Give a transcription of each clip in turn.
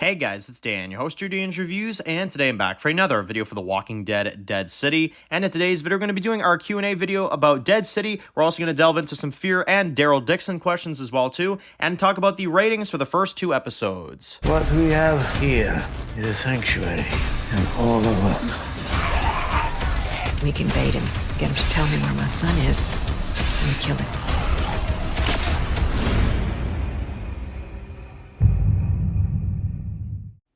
Hey guys, it's Dan, your host of Dan's Reviews, and today I'm back for another video for The Walking Dead Dead City. And in today's video, we're going to be doing our Q&A video about Dead City. We're also going to delve into some Fear and Daryl Dixon questions as well too, and talk about the ratings for the first two episodes. What we have here is a sanctuary, and all the world. We can bait him, get him to tell me where my son is, and we kill him.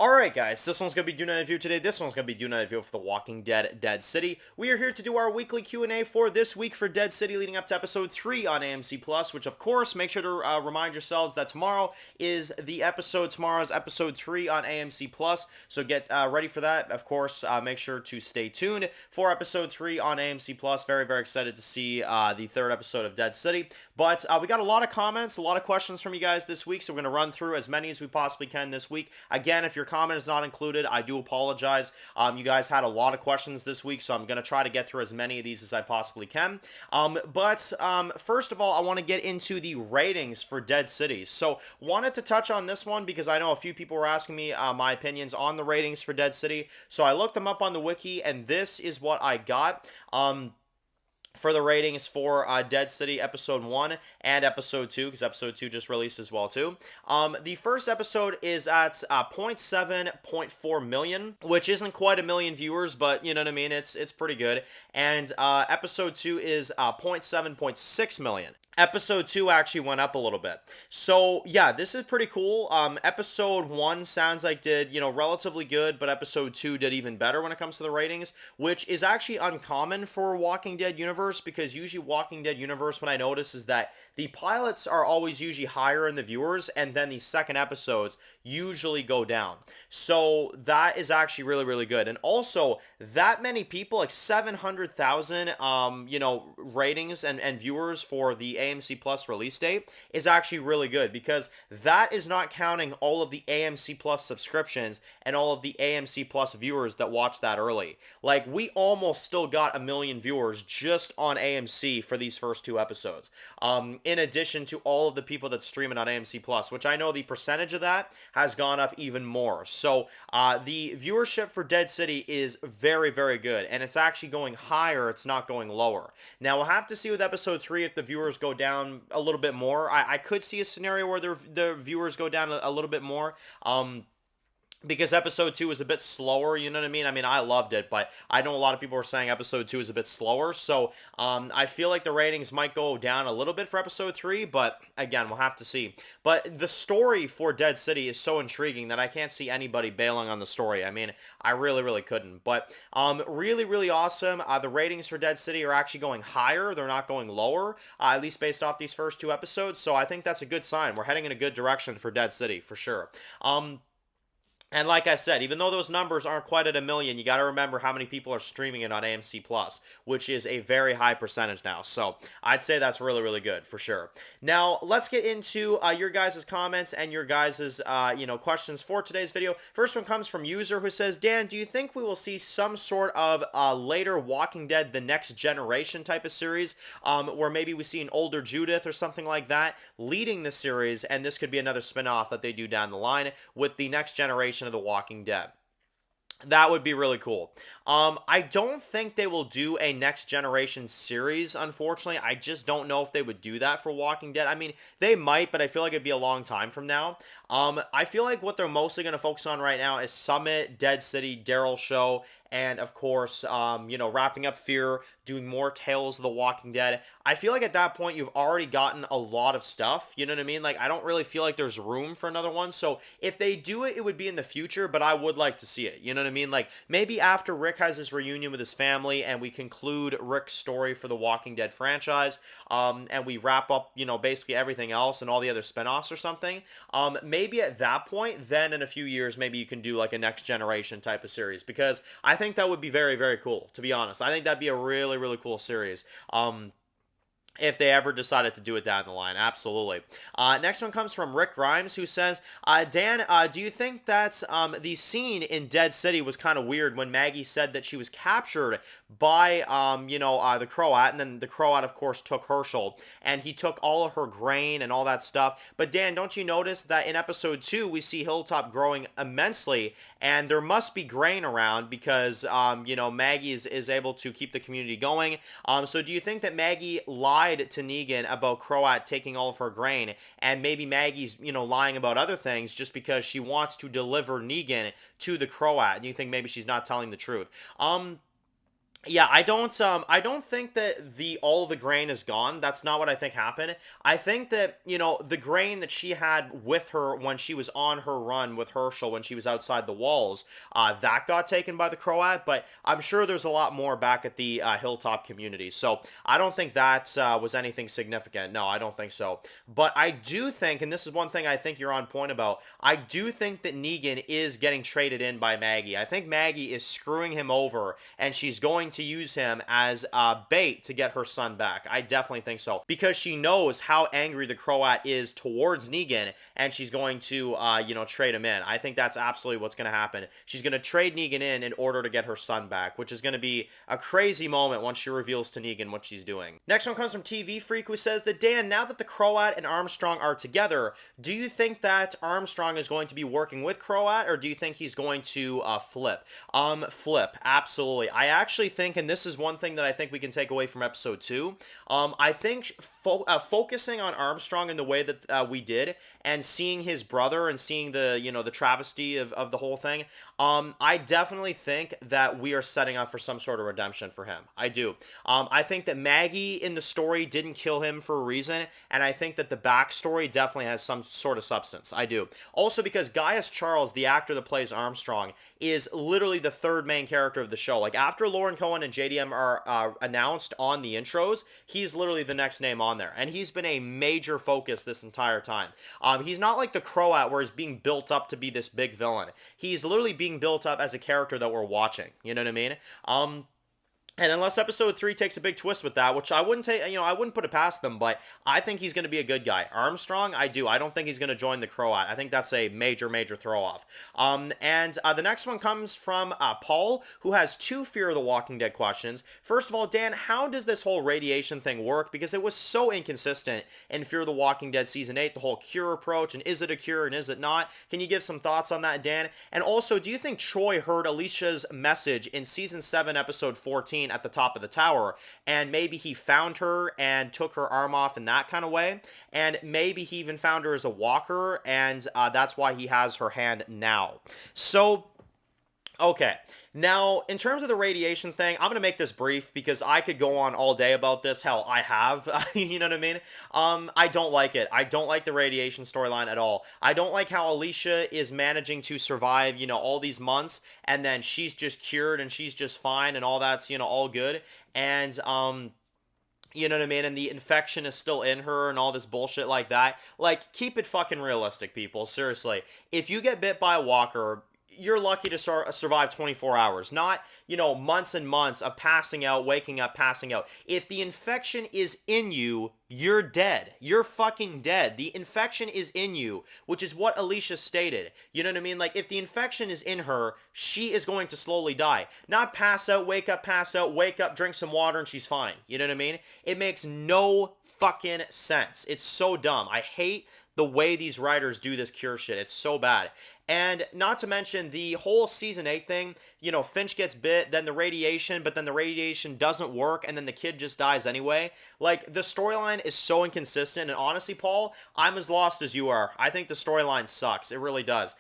Alright guys, this one's going to be doing a review today. This one's going to be doing a review for The Walking Dead Dead City. We are here to do our weekly Q&A for this week for Dead City leading up to episode 3 on AMC+, which of course, make sure to remind yourselves that tomorrow is the episode, tomorrow's episode 3 on AMC+, so get ready for that. Of course, make sure to stay tuned for episode 3 on AMC+. Very, very excited to see the third episode of Dead City. But we got a lot of comments, a lot of questions from you guys this week, so we're going to run through as many as we possibly can this week. Again, if your comment is not included, I do apologize. You guys had a lot of questions this week, so I'm going to try to get through as many of these as I possibly can. But first of all, I want to get into the ratings for Dead City. So wanted to touch on this one because I know a few people were asking me my opinions on the ratings for Dead City. So I looked them up on the wiki, and this is what I got. For the ratings for Dead City Episode 1 and Episode 2, because Episode 2 just released as well, too. The first episode is at 0.7.4 million, which isn't quite a million viewers, but you know what I mean, it's pretty good. And Episode 2 is 0.7.6 million. Episode 2 actually went up a little bit. So, yeah, this is pretty cool. Episode 1 sounds like did, relatively good, but Episode 2 did even better when it comes to the ratings, which is actually uncommon for Walking Dead universe, because usually Walking Dead universe, what I notice is that the pilots are always usually higher in the viewers, and then the second episodes usually go down. So that is actually really, really good. And also, that many people, like 700,000, ratings and viewers for the AMC Plus release date is actually really good, because that is not counting all of the AMC Plus subscriptions and all of the AMC Plus viewers that watch that early. Like, we almost still got 1 million viewers just on AMC for these first two episodes. In addition to all of the people that stream it on AMC Plus, which I know the percentage of that has gone up even more. So the viewership for Dead City is very, very good, and it's actually going higher. It's not going lower. Now, we'll have to see with episode 3 if the viewers go down a little bit more. I could see a scenario where the viewers go down a little bit more. Because episode 2 is a bit slower, you know what I mean? I mean, I loved it, but I know a lot of people were saying episode 2 is a bit slower, so I feel like the ratings might go down a little bit for episode 3, but again, we'll have to see. But the story for Dead City is so intriguing that I can't see anybody bailing on the story. I mean, I really, really couldn't. But really, really awesome. The ratings for Dead City are actually going higher. They're not going lower, at least based off these first two episodes, so I think that's a good sign. We're heading in a good direction for Dead City, for sure. And like I said, even though those numbers aren't quite at 1 million, you got to remember how many people are streaming it on AMC Plus, which is a very high percentage now. So I'd say that's really, really good for sure. Now, let's get into your guys' comments and your guys' questions for today's video. First one comes from user who says, Dan, do you think we will see some sort of later Walking Dead The Next Generation type of series, where maybe we see an older Judith or something like that leading the series, and this could be another spinoff that they do down the line with the next generation of The Walking Dead? That would be really cool. I don't think they will do a next generation series, unfortunately. I just don't know if they would do that for Walking Dead. I mean, they might, but I feel like it'd be a long time from now. I feel like what they're mostly going to focus on right now is Summit, Dead City, Daryl Show, and of course, wrapping up Fear, doing more Tales of the Walking Dead. I feel like at that point, you've already gotten a lot of stuff, you know what I mean? Like, I don't really feel like there's room for another one, so if they do it, it would be in the future, but I would like to see it, you know what I mean? Like, maybe after Rick has his reunion with his family, and we conclude Rick's story for the Walking Dead franchise, and we wrap up, basically everything else and all the other spinoffs or something, maybe at that point, then in a few years, maybe you can do like a next generation type of series, because I think that would be very, very cool, to be honest. I think that'd be a really, really cool series. if they ever decided to do it down the line. Absolutely. Next one comes from Rick Grimes, who says, Dan, do you think that the scene in Dead City was kind of weird when Maggie said that she was captured by, the Croat, and then the Croat, of course, took Herschel, and he took all of her grain and all that stuff. But Dan, don't you notice that in episode 2, we see Hilltop growing immensely, and there must be grain around because, Maggie is able to keep the community going. So do you think that Maggie lied to Negan about Croat taking all of her grain, and maybe Maggie's, lying about other things just because she wants to deliver Negan to the Croat, and you think maybe she's not telling the truth? Yeah, I don't think that all of the grain is gone. That's not what I think happened. I think that, the grain that she had with her when she was on her run with Herschel, when she was outside the walls, that got taken by the Croat, but I'm sure there's a lot more back at the Hilltop community. So I don't think that was anything significant. No, I don't think so. But I do think, and this is one thing I think you're on point about, I do think that Negan is getting traded in by Maggie. I think Maggie is screwing him over, and she's going to use him as bait to get her son back. I definitely think so, because she knows how angry the Croat is towards Negan, and she's going to trade him in. I think that's absolutely what's going to happen. She's going to trade Negan in order to get her son back, which is going to be a crazy moment once she reveals to Negan what she's doing. Next one comes from TV Freak, who says that, Dan, now that the Croat and Armstrong are together, do you think that Armstrong is going to be working with Croat, or do you think he's going to flip? Flip, absolutely. I actually think, and this is one thing that I think we can take away from episode 2, I think focusing on Armstrong in the way that we did, and seeing his brother and seeing the travesty of the whole thing, I definitely think that we are setting up for some sort of redemption for him. I do. I think that Maggie in the story didn't kill him for a reason, and I think that the backstory definitely has some sort of substance. I do. Also because Gaius Charles, the actor that plays Armstrong, is literally the third main character of the show. Like, after Lauren Cohen and JDM are announced on the intros, he's literally the next name on there, and he's been a major focus this entire time. He's not like the Croat where he's being built up to be this big villain. He's literally being built up as a character that we're watching. You know what I mean? And unless episode 3 takes a big twist with that, which I wouldn't I wouldn't put it past them, but I think he's going to be a good guy. Armstrong, I do. I don't think he's going to join the Croat. I think that's a major, major throw-off. The next one comes from Paul, who has 2 Fear of the Walking Dead questions. First of all, Dan, how does this whole radiation thing work? Because it was so inconsistent in Fear of the Walking Dead Season 8, the whole cure approach, and is it a cure and is it not? Can you give some thoughts on that, Dan? And also, do you think Troy heard Alicia's message in Season 7, Episode 14, at the top of the tower, and maybe he found her and took her arm off in that kind of way, and maybe he even found her as a walker, and that's why he has her hand now. So, okay. Now, in terms of the radiation thing, I'm going to make this brief because I could go on all day about this. Hell, I have. You know what I mean? I don't like it. I don't like the radiation storyline at all. I don't like how Alicia is managing to survive, all these months, and then she's just cured and she's just fine and all that's, all good. And, you know what I mean? And the infection is still in her and all this bullshit like that. Like, keep it fucking realistic, people. Seriously. If you get bit by a walker, you're lucky to survive 24 hours, not, months and months of passing out, waking up, passing out. If the infection is in you, you're dead. You're fucking dead. The infection is in you, which is what Alicia stated. You know what I mean? Like, if the infection is in her, she is going to slowly die. Not pass out, wake up, drink some water, and she's fine. You know what I mean? It makes no fucking sense. It's so dumb. I hate the way these writers do this cure shit. It's so bad. And not to mention the whole Season 8 thing, Finch gets bit, then the radiation, but then the radiation doesn't work, and then the kid just dies anyway. Like, the storyline is so inconsistent, and honestly, Paul, I'm as lost as you are. I think the storyline sucks. It really does.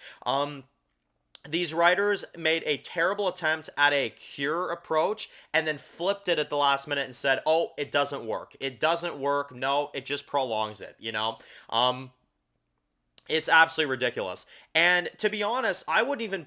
These writers made a terrible attempt at a cure approach and then flipped it at the last minute and said, oh, it doesn't work. It doesn't work. No, it just prolongs it, It's absolutely ridiculous. And to be honest, I wouldn't even,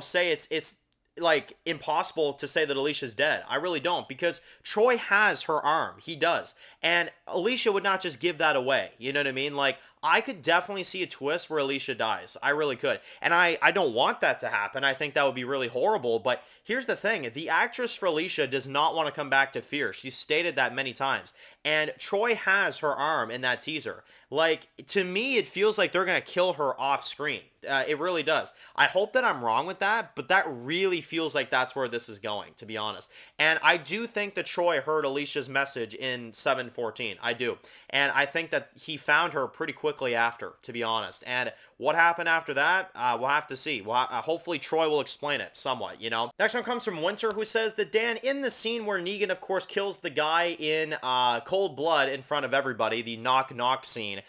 say it's like impossible to say that Alicia's dead. I really don't, because Troy has her arm. He does. And Alicia would not just give that away. You know what I mean? Like, I could definitely see a twist where Alicia dies. I really could. And I don't want that to happen. I think that would be really horrible. But here's the thing. The actress for Alicia does not want to come back to Fear. She's stated that many times. And Troy has her arm in that teaser. Like, to me, it feels like they're going to kill her off screen. It really does. I hope that I'm wrong with that, but that really feels like that's where this is going, to be honest. And I do think that Troy heard Alicia's message in 714. I do. And I think that he found her pretty quickly after, to be honest. And what happened after that, we'll have to see. Hopefully Troy will explain it somewhat, you know? Next one comes from Winter, who says that, Dan, in the scene where Negan, of course, kills the guy in cold blood in front of everybody, the knock-knock scene,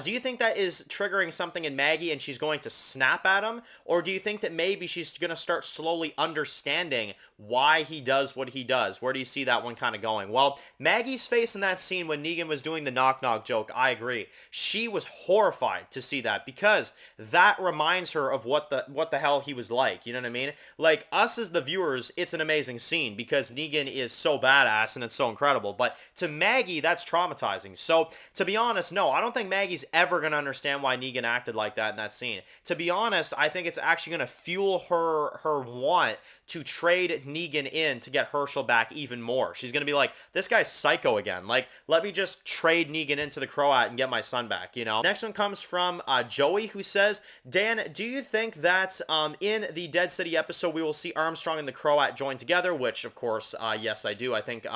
do you think that is triggering something in Maggie and she's going to snap at him? Or do you think that maybe she's going to start slowly understanding why he does what he does? Where do you see that one kind of going? Well, Maggie's face in that scene when Negan was doing the knock-knock joke, I agree. She was horrified to see that because that reminds her of what the hell he was like. You know what I mean? Like, us as the viewers, it's an amazing scene because Negan is so badass and it's so incredible. But to Maggie, that's traumatizing. So, to be honest, no, I don't think Maggie's ever going to understand why Negan acted like that in that scene. To be honest, I think it's actually going to fuel her want to trade Negan in to get Herschel back even more. She's going to be like, this guy's psycho again. Like, let me just trade Negan into the Croat and get my son back, you know? Next one comes from Joey, who says, Dan, do you think that in the Dead City episode we will see Armstrong and the Croat join together? Which, of course, yes, I do. I think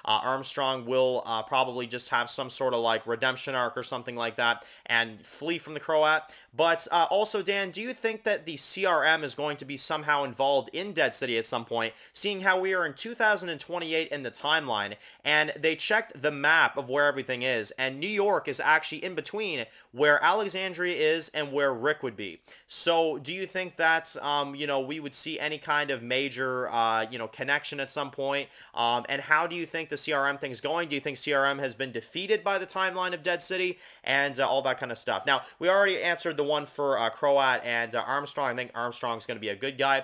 Armstrong will probably just have some sort of like redemption arc or something like that and flee from the Croat. But also, Dan, do you think that the CRM is going to be somehow involved in Dead City at some point, seeing how we are in 2028 in the timeline, and they checked the map of where everything is, and New York is actually in between where Alexandria is and where Rick would be. So do you think that, we would see any kind of major, connection at some point? And how do you think the CRM thing is going? Do you think CRM has been defeated by the timeline of Dead City and all that kind of stuff? Now, we already answered the one for Croat and Armstrong. I think Armstrong's going to be a good guy.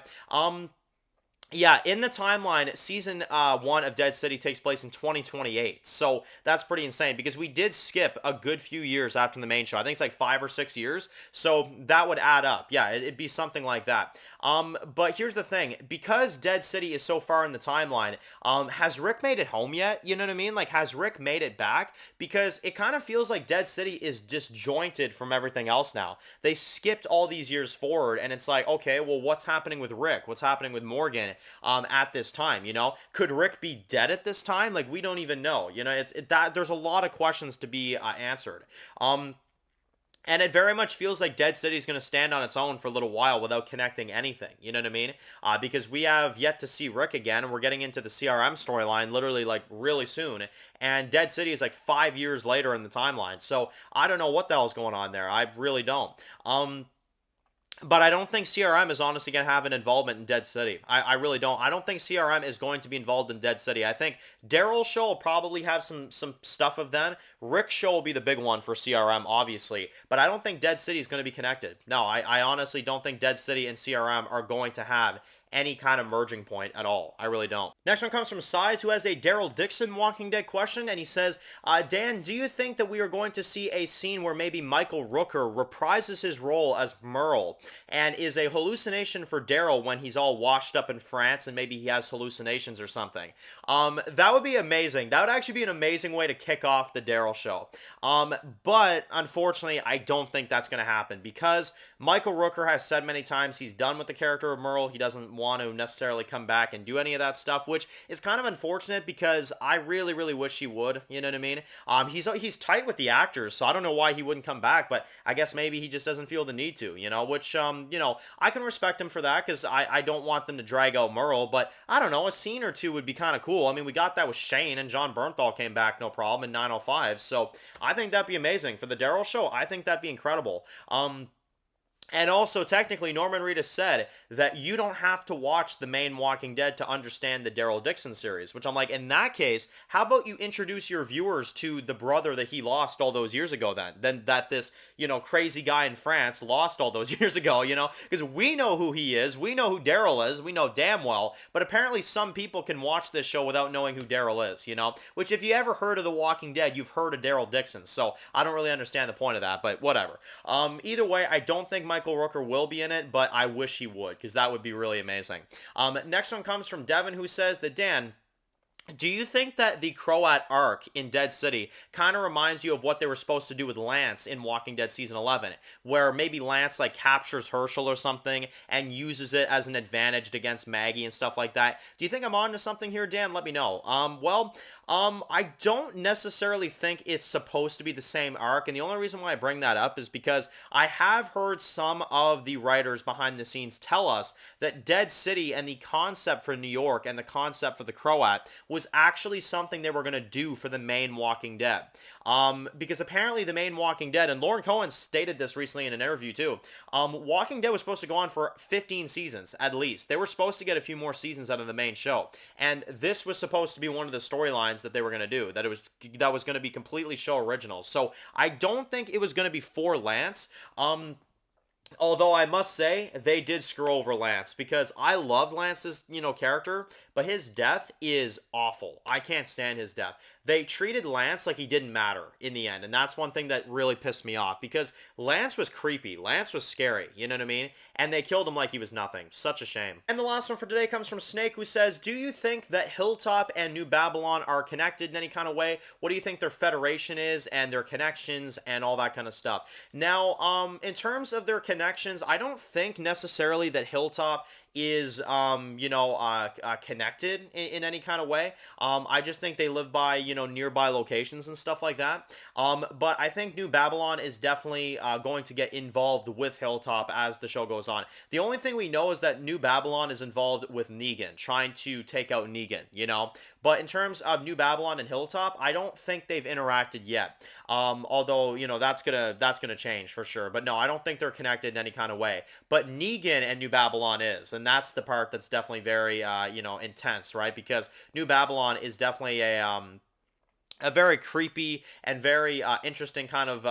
Yeah, in the timeline, season 1 of Dead City takes place in 2028. So that's pretty insane because we did skip a good few years after the main show. I think it's like 5 or 6 years. So that would add up. Yeah, it'd be something like that. But here's the thing. Because Dead City is so far in the timeline, has Rick made it home yet? You know what I mean? Like, has Rick made it back? Because it kind of feels like Dead City is disjointed from everything else now. They skipped all these years forward, and it's like, okay, well, what's happening with Rick? What's happening with Morgan? At this time, you know, could Rick be dead at this time? Like, we don't even know, you know, there's a lot of questions to be answered. And it very much feels like Dead City is going to stand on its own for a little while without connecting anything. You know what I mean? Because we have yet to see Rick again, and we're getting into the CRM storyline literally like really soon. And Dead City is like 5 years later in the timeline. So I don't know what the hell's going on there. I really don't. But I don't think CRM is honestly going to have an involvement in Dead City. I really don't. I don't think CRM is going to be involved in Dead City. I think Daryl's show will probably have some stuff of them. Rick's show will be the big one for CRM, obviously. But I don't think Dead City is going to be connected. No, I honestly don't think Dead City and CRM are going to have any kind of merging point at all. I really don't. Next one comes from Size, who has a Daryl Dixon Walking Dead question, and he says, Dan, do you think that we are going to see a scene where maybe Michael Rooker reprises his role as Merle and is a hallucination for Daryl when he's all washed up in France and maybe he has hallucinations or something? That would be amazing. That would actually be an amazing way to kick off the Daryl show. But unfortunately, I don't think that's going to happen because Michael Rooker has said many times he's done with the character of Merle. He doesn't want to necessarily come back and do any of that stuff, which is kind of unfortunate because I really, really wish he would. You know what I mean? He's tight with the actors, so I don't know why he wouldn't come back, but I guess maybe he just doesn't feel the need to, you know, which, I can respect him for that because I don't want them to drag out Merle, but I don't know, a scene or two would be kind of cool. I mean, we got that with Shane and John Bernthal came back, no problem, in 905, so I think that'd be amazing. For the Daryl show, I think that'd be incredible. And also, technically, Norman Reedus said that you don't have to watch the main Walking Dead to understand the Daryl Dixon series, which I'm like, in that case, how about you introduce your viewers to the brother that he lost all those years ago then that this, crazy guy in France lost all those years ago, because we know who he is, we know who Daryl is, we know damn well, but apparently some people can watch this show without knowing who Daryl is, which if you ever heard of The Walking Dead, you've heard of Daryl Dixon, so I don't really understand the point of that, but whatever. Either way, I don't think Michael Rooker will be in it, but I wish he would, because that would be really amazing. Next one comes from Devin, who says that, Dan, do you think that the Croat arc in Dead City kind of reminds you of what they were supposed to do with Lance in Walking Dead Season 11, where maybe Lance, like, captures Herschel or something and uses it as an advantage against Maggie and stuff like that? Do you think I'm on to something here, Dan? Let me know. I don't necessarily think it's supposed to be the same arc, and the only reason why I bring that up is because I have heard some of the writers behind the scenes tell us that Dead City and the concept for New York and the concept for the Croat was actually something they were going to do for the main Walking Dead. Because apparently the main Walking Dead, and Lauren Cohen stated this recently in an interview too, Walking Dead was supposed to go on for 15 seasons at least. They were supposed to get a few more seasons out of the main show, and this was supposed to be one of the storylines that they were going to do, that was going to be completely show original. So I don't think it was going to be for Lance. Although I must say, they did screw over Lance, because I loved Lance's, character, but his death is awful. I can't stand his death. They treated Lance like he didn't matter in the end, and that's one thing that really pissed me off, because Lance was creepy. Lance was scary, you know what I mean? And they killed him like he was nothing. Such a shame. And the last one for today comes from Snake, who says, do you think that Hilltop and New Babylon are connected in any kind of way? What do you think their federation is, and their connections, and all that kind of stuff? Now, in terms of their connections, I don't think necessarily that Hilltop is connected in any kind of way. I just think they live by nearby locations and stuff like that. But I think New Babylon is definitely going to get involved with Hilltop as the show goes on. The only thing we know is that New Babylon is involved with Negan, trying to take out Negan, But in terms of New Babylon and Hilltop, I don't think they've interacted yet. Although, that's gonna change for sure. But no, I don't think they're connected in any kind of way. But Negan and New Babylon is, and that's the part that's definitely very, intense, right? Because New Babylon is definitely a very creepy and very interesting kind of,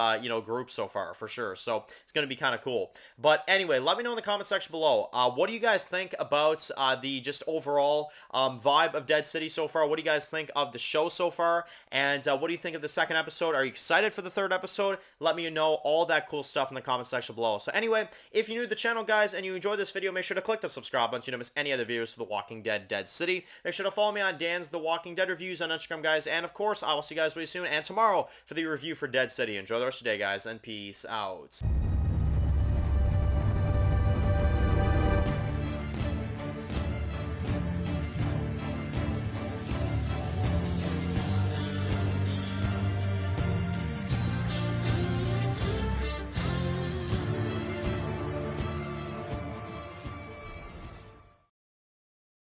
group so far, for sure. So it's going to be kind of cool. But anyway, let me know in the comment section below. What do you guys think about the just overall vibe of Dead City so far? What do you guys think of the show so far? And what do you think of the second episode? Are you excited for the third episode? Let me know all that cool stuff in the comment section below. So anyway, if you're new to the channel, guys, and you enjoyed this video, make sure to click the subscribe button so you don't miss any other videos for The Walking Dead Dead City. Make sure to follow me on Dan's The Walking Dead reviews on Instagram, guys. And of course, I will see you guys really soon and tomorrow for the review for Dead City. Enjoy the rest of the day, guys, and peace out.